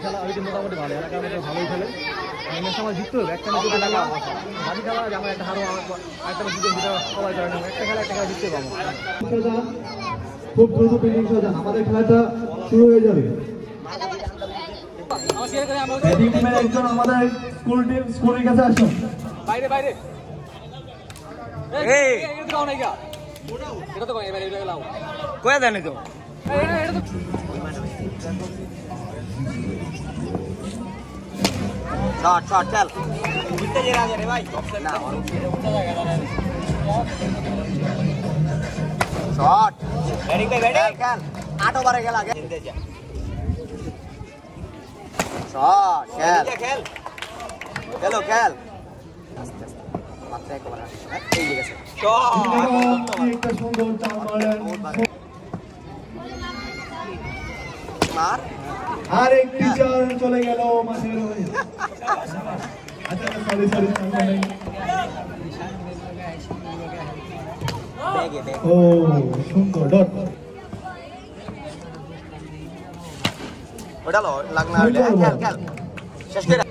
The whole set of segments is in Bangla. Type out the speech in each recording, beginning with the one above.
খেলা মোটামুটি ভালো এলাকার মধ্যে ভালোই খেলে সময় জিততে হবে একটা বাজি খেলা আমার একটা হারো একটা সবাই করে না একটা খেলা জিততে পারবো খুব দ্রুত বিল্ডিং সাজান আমাদের খেলাটা শুরু হয়ে যাবে একজন আমাদের স্কুলের কাছে আসুন বাইরে বাইরে কয়া জানি তো শট শট চল জিততে যে রাজা রে ভাই না শট ব্যাটিং पे बैठे खेल 8 ओवर खेला आगे जितते जा शॉट खेल चलो खेल আস্তে আস্তে মাত্র এক ওভার এই গেছে শট একটা সুন্দর চার মারেন মার আর এক টিচার চলে গেল মাঠের হয়ে আচ্ছা সরি ও সুন্দর ডট ওটা লাগনা হইলে খেল শেষ করে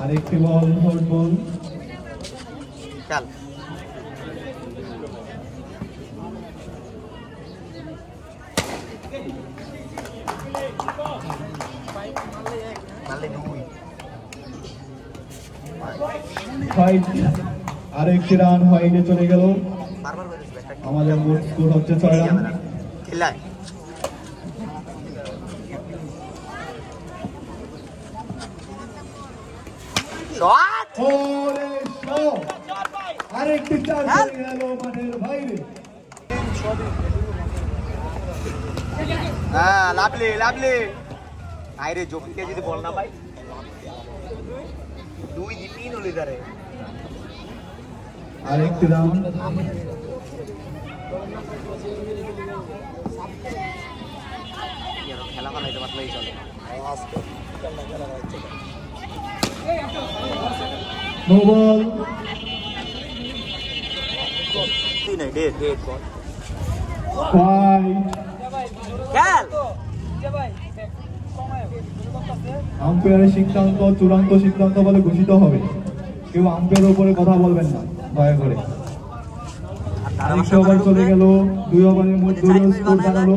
আরেকটি বল হট বল খেল ফাইট আরেকটি রান হোয়াইটে চলে গেল আমাদের মোট স্কোর হচ্ছে 6 রান খেলায় শট ওরে শট আরেকটি চার চলে গেল মাঠের বাইরে হ্যাঁ লাভলি আইরে জফিকে যদি বল না ভাই 2-3 হলে ধরে আরেকটি রান খেলা বানাইতে পারলেই চলে নো বল তুই নাই ডেট বল ফাইট খেল আম্পায়ারের সিদ্ধান্ত চূড়ান্ত সিদ্ধান্ত বলে ঘোষিত হবে কেউ আম্পায়ারের উপরে কথা বলবেন না দয়া করে আরেকটি ওভার চলে গেল 2 ওভারের মধ্যে স্কোর দাঁড়ালো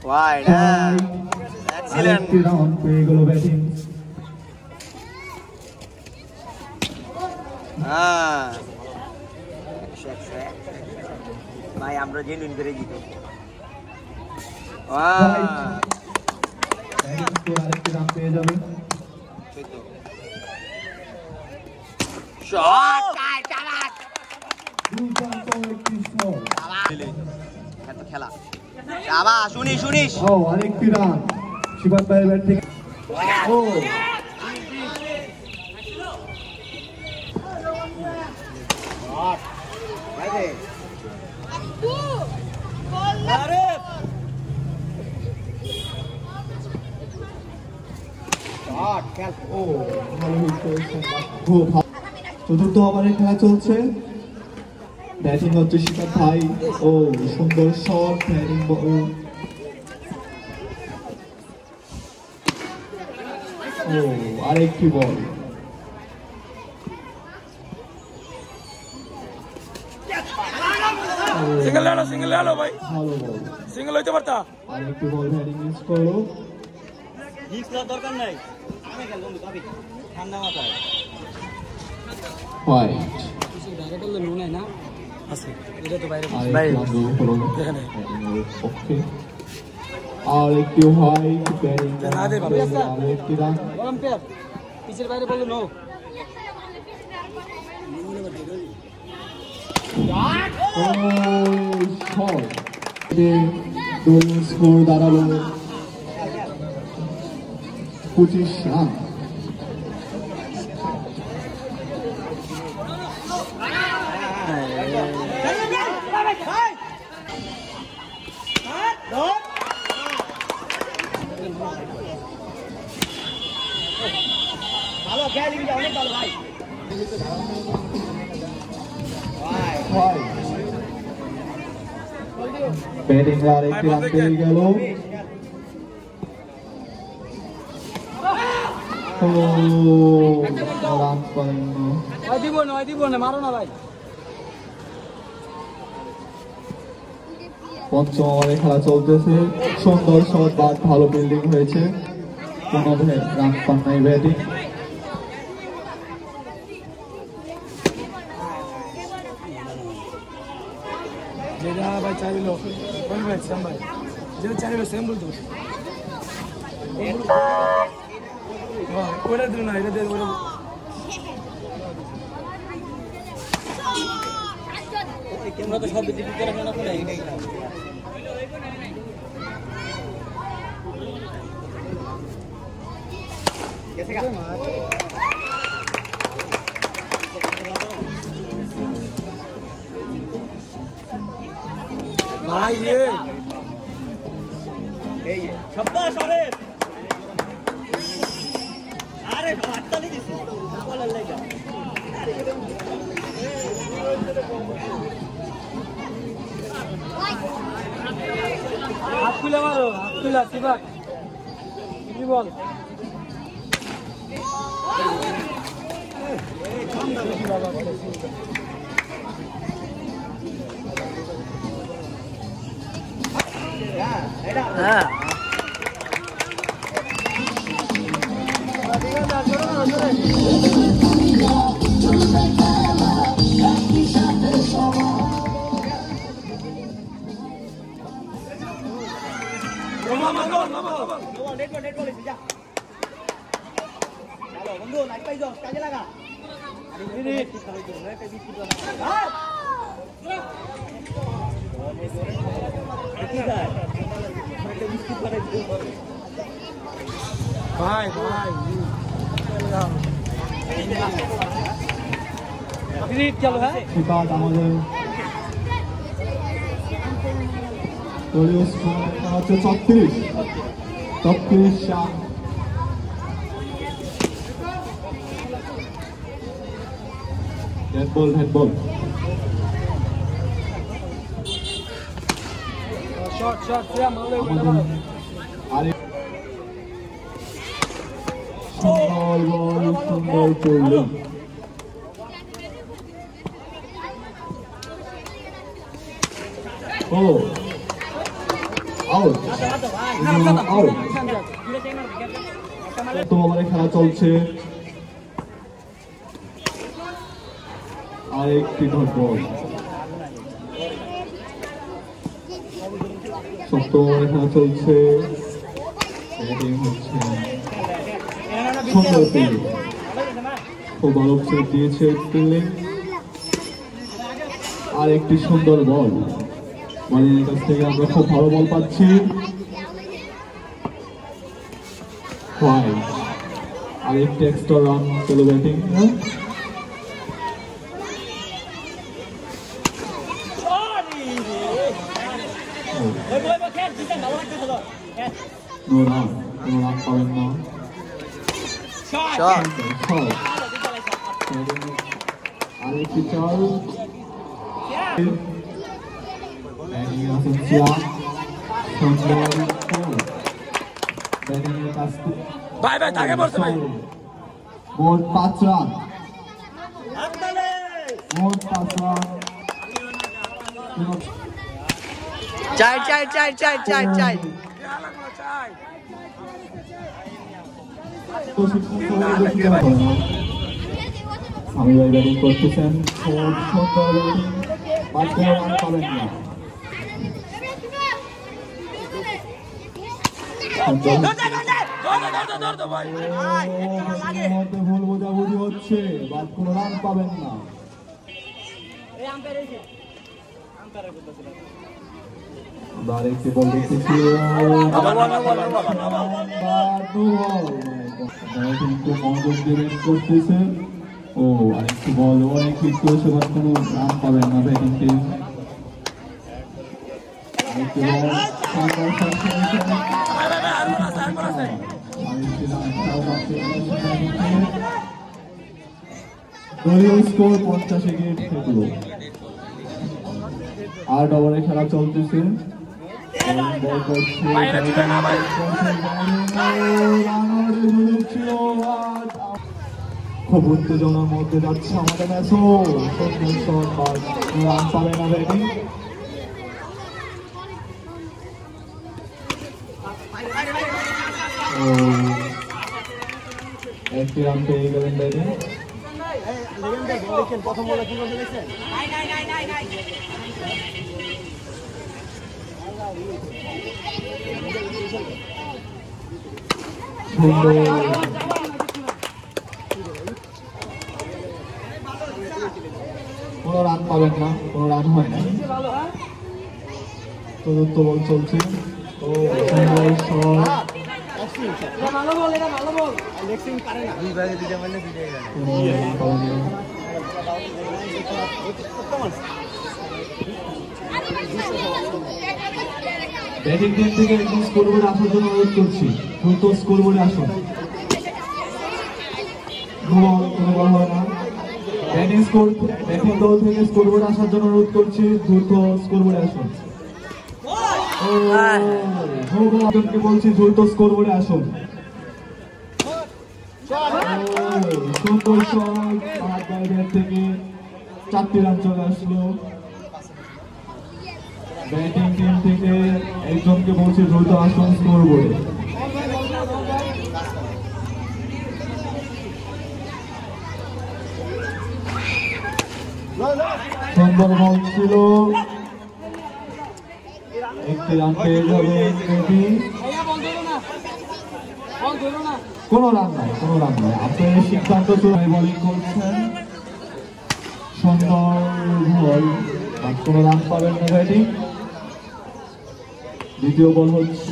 ওয়াইড এক্সিলেন্ট রান পেয়ে গেল ব্যাটিং হ্যাঁ ভাই আমরা জেনুইন করে জিতো আরেকটি রান পেয়ে যাবে শট খেলা আবার শুনিস ও আরেকটি রান শিবাত ভাইয়ের ব্যাট থেকে ও চতুর্থ ওভারের খেলা চলছে ব্যাটিং হচ্ছে শিকার ভাই ও সুন্দর শট ব্যাটিং বল ও আরেকটি বল সিঙ্গেল লো ভাই ভালো বল সিঙ্গেল হইতে পারতা আরেকটি বল ব্যাটিং মিস করলো দরকার নাই আমি খেলবো কবি ঠান্ডা মাথায় হোয়াইট বাইরে বললে নো নাই না আছে এটা তো বাইরে ওকে আর একটি হোয়াইট ব্যাটিং আরেকটি রান আম্পায়ার পিছের বাইরে বললে নো স্কোর দাঁড়ালো 25 রান ভালো খেয়ালি অনেক ভালো ভাই ব্যাটিং আর একটি রান পেয়ে গেল রান পারেন দিব না মারো না ভাই পঞ্চম ওভারে খেলা চলতেছে সুন্দর শট বাট ভালো ফিল্ডিং হয়েছে কোনো রান পান নাই ব্যাটিং যেটা ভাই চাইলো বলবে শ্যাম ভাই যেটা চাইলো সেম বলতো ওটা দিল না এটা দিয়ে ওটা ক্যামেরা তো সব ডিলিট করে না করে এইটাই না कैसे का ভাই ये এই শাবাশ আরে হাতটা দিছিস বলার লাগা হাত তুলে মারো হাত তুলে সিবাক কি বল হ্যাঁ नेट बॉल जा चलो बंधु लाइट पाई जाओ काजे लगा अरे ठीक कर दो मैं कभी ठीक हां भाई भाई अभी चलो है শিকার আমাদের দলীয় স্কোর হচ্ছে 36 রান হেড বল शॉट क्या मारो আরে সুন্দর বল সুন্দর করলো ও আউট আউট তো আমাদের খেলা চলছে আর একটি ডট বল সপ্তম ওভারে খেলা চলছে ব্যাটিং হচ্ছে সুন্দর ফিল্ডিং খুব ভালো সেট দিয়েছে ফিল্ডিং আর একটি সুন্দর বল বলের কাছ থেকে আমরা খুব ভালো বল পাচ্ছি আর একটি এক্সট্রা রান পেল ব্যাটিং নো রান পাবেন না আরেকটি চাল ব্যাটিং আছেন সিয়াম সুন্দর ব্যাটিং এর কাছ থেকে भाई भाई आगे बढ़ते भाई মোট 5 রান মোট 5 রান চাই আমি ভাই ব্যাটিং করতেছেন খুব সুন্দর ব্যাটিং রান পাবেন না ভুল বোঝাবুঝি হচ্ছে বাদ কোনো রান পাবেন না আরেকটি বল দেখতেছি খুব মনোযোগ দিয়ে ব্যাট করতেছে ও আরেকটি বল অনেক হিট করেছে বাদ কোনো রান পাবেন না ব্যাটিং টিম আরেকটি বল দলীয় স্কোর 50 উইকেট থাকলো। 8 ওভারে খেলা চলতেছে। খুব উত্তেজনার মধ্যে যাচ্ছে আমাদের ম্যাচও। রান পাবে না ব্যাটিং। একটি রান পেয়ে গেলেন ব্যাটিং। প্রথম বলে কি বলতে দেখছেন? কোনো রান পাবেন না, কোনো রান হয় না। চতুর্থ বল চলছে। ও ভালো বল, এটা ভালো বল। লেক্সিং পারে না। দুই ভাগে দিতে পারলে দুইটাই জানে। ব্যাটিং টিম থেকে একদম স্কোরবোর্ডে আসার জন্য অনুরোধ করছি। দ্রুত স্কোরবোর্ডে আসুন। কোনো বল হবে না। ব্যাটিং দল থেকে স্কোরবোর্ডে আসার জন্য অনুরোধ করছি। দ্রুত স্কোরবোর্ডে আসুন। বলছি দ্রুত স্কোরবোর্ডে আসুন। সুন্দর শট থেকে 4টি রান চলে আসলো। ব্যাটিং টিম থেকে একজনকে বলছি দ্রুত আসুন স্কোরবোর্ডে। সুন্দর বল ছিল, একটি রান পেয়ে যাবে। কোনো রান নাই, কোনো রান নাই। আপনার সিদ্ধান্ত চূড়ায় বোলিং করছেন। সুন্দর বল, কোনো রান পাবেন না ব্যাটিং। দ্বিতীয় বল হচ্ছে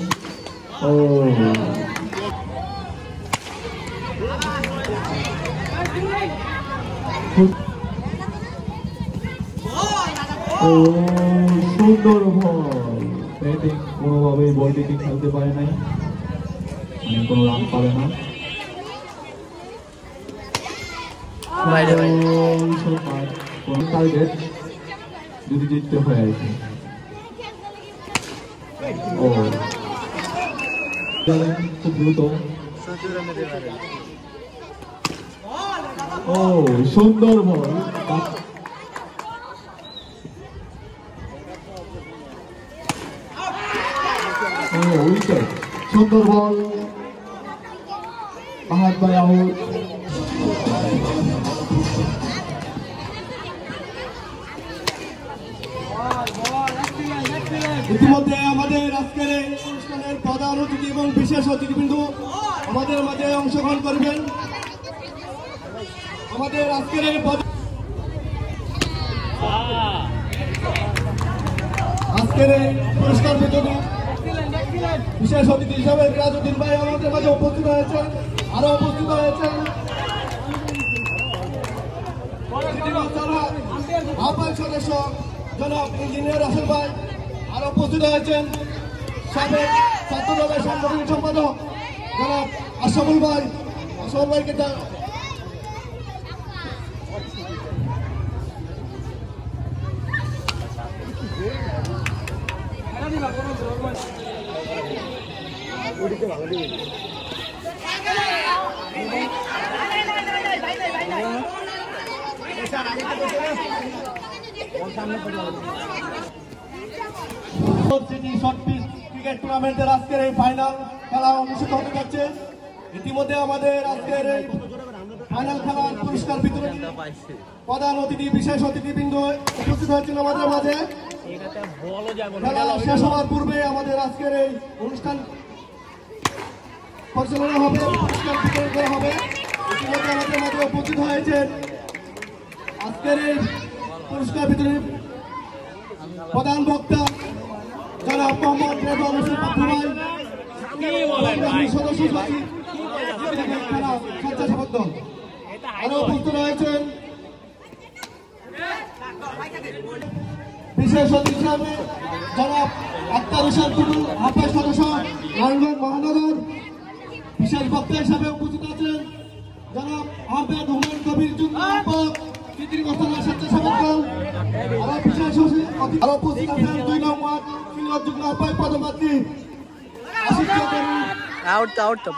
সুন্দর বল। ব্যাটিং কোনোভাবেই বলটিকে খেলতে পারে নাই, কোনো রান পাবে না। টার্গেট যদি জিততে হয় আর কি। খুব দ্রুত। সুন্দর বল, উইকেট। সুন্দর বল, আহাত ভাই আউট। ইতিমধ্যে আমাদের আজকের এই অনুষ্ঠানের প্রধান অতিথি এবং বিশেষ অতিথিবৃন্দ আমাদের মাঝে অংশগ্রহণ করবেন। আমাদের আজকের এই পুরস্কার বিতরণী বিশেষ অতিথি হিসাবে রাজউদ্দিন ভাই আমাদের মাঝে উপস্থিত হয়েছেন। আরো উপস্থিত হয়েছেন আহ্বায়ক সদস্য জনাব ইঞ্জিনিয়ার রাসেল ভাই। আরো উপস্থিত হয়েছেন সাবেক ছাত্রদলের সাংগঠনিক সম্পাদক জনাব আশরাফুল ভাই। আশরাফুল ভাইকে ক্রিকেট টুর্নামেন্টের আজকের এই ফাইনাল খেলা অনুষ্ঠিত হতে যাচ্ছে। ইতিমধ্যে আমাদের আজকের এই ফাইনাল খেলার পুরস্কার বিতরণী প্রধান অতিথি বিশেষ অতিথিবৃন্দ উপস্থিত হয়েছেন আমাদের মাঝে। খেলা শেষ হওয়ার পূর্বে আমাদের আজকের এই অনুষ্ঠান পরিচালনা হবে, পুরস্কার বিতরণ করা হবে। ইতিমধ্যে আমাদের মাঝে উপস্থিত হয়েছেন আজকের এই পুরস্কার বিতরণী প্রধান বক্তা জনাব মোহাম্মদ রেজাউল হোসেন পাপ্পু ভাই, সদস্য সচিব স্বেচ্ছাসেবক দল। আরো উপস্থিত রয়েছেন বিশেষ অতিথি হিসাবে জনাব আক্তার হোসেন টুটুল, আহ্বায়ক সদস্য নারায়ণগঞ্জ মহানগর। বিশেষ বক্তা হিসাবে উপস্থিত আছেন আহ্বায়ক হুমায়ুন কবির যুগ্ম আহ্বায়ক স্মৃতিরক্ষণের স্বেচ্ছাসেবক দল আরো বিশেষ অতিথি আরো উপস্থিত আছেন 2 নং ওয়ার্ড সিনিয়র যুগ্ম আহ্বায়ক পদপ্রার্থী আশিক চৌধুরী। আউট তো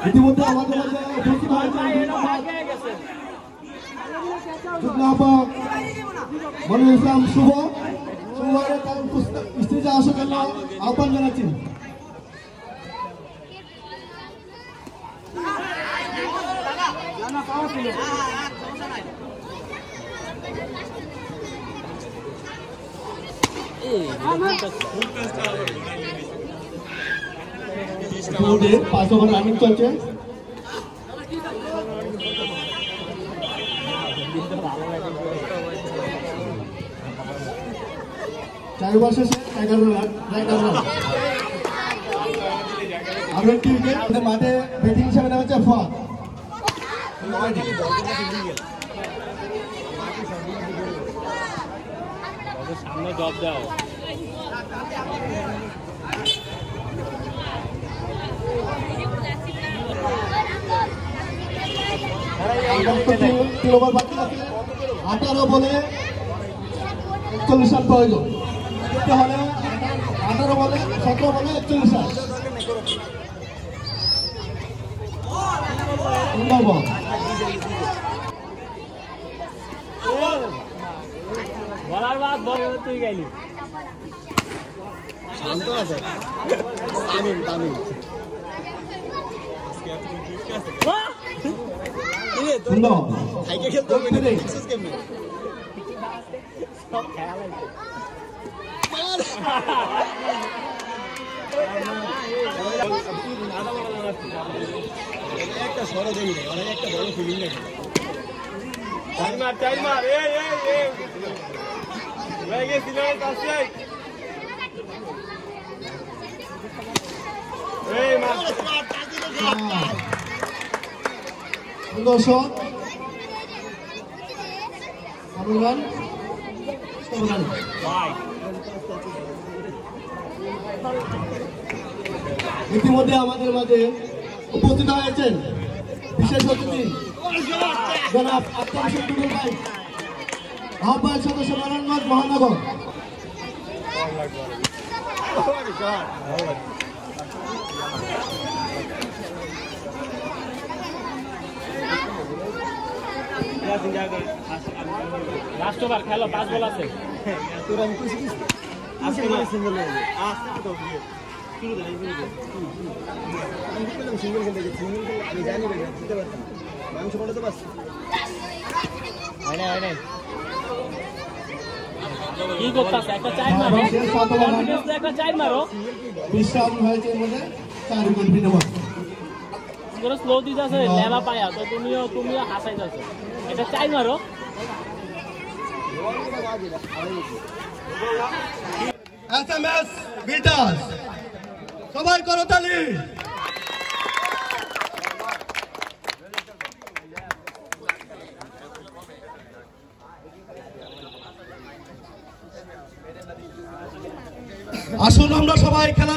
ইতিমধ্যে আমাদের মাঝে উপস্থিত হয়েছেন যুগ্ম আহ্বায়ক মনিরুল ইসলাম শুভ শুভরে তার স্টেজে আসার জন্য আহ্বান জানাচ্ছি। ইতিমধ্যে 5 ওভার রানিং চলছে। চার ওভার শেষে 11 রান। আরো একটি উইকেট মাঠে ব্যাটিং হিসেবে নেমেছে ফাদ। সামনে জব দাও তিন ওভার বাকি আছে। 18 বলে 41 রান প্রয়োজন। জিততে হলে 17 বলে 41 রান। বলার বাদ বল তুই গেলি একটা সরো দেখি অনেক একটা বড় ফিলিং নেই টাইমার হয়ে গেছিল সুন্দর শট। রান ইতিমধ্যে আমাদের মাঝে উপস্থিত হয়েছেন বিশেষ অতিথি জনাব আক্তার হোসেন টুটুল ভাই, আহ্বায়ক সদস্য নারায়ণগঞ্জ মহানগর। লাস্ট ওভার খেলো 5 বল আছে আজকে মানে সিঙ্গেল আজকে তো শুরু করে আমি বললাম সিঙ্গেল খেলতে সিঙ্গেল খেলে আমি জানি ভাই জিততে পারতাম মাংস পড়ে তো বাস আরে কি করতেছ একটা চাই মারো একটা চাই মারো 20 রান হয়েছে এর মধ্যে 4 উইকেট বিনিময়। পুরো স্লো দিতেছে লেলা পায়া তো তুমিও হাসাই যাচ্ছ এটা চাই মারো এসএমএস বিটাস সবাই করতালি। আসুন আমরা সবাই খেলা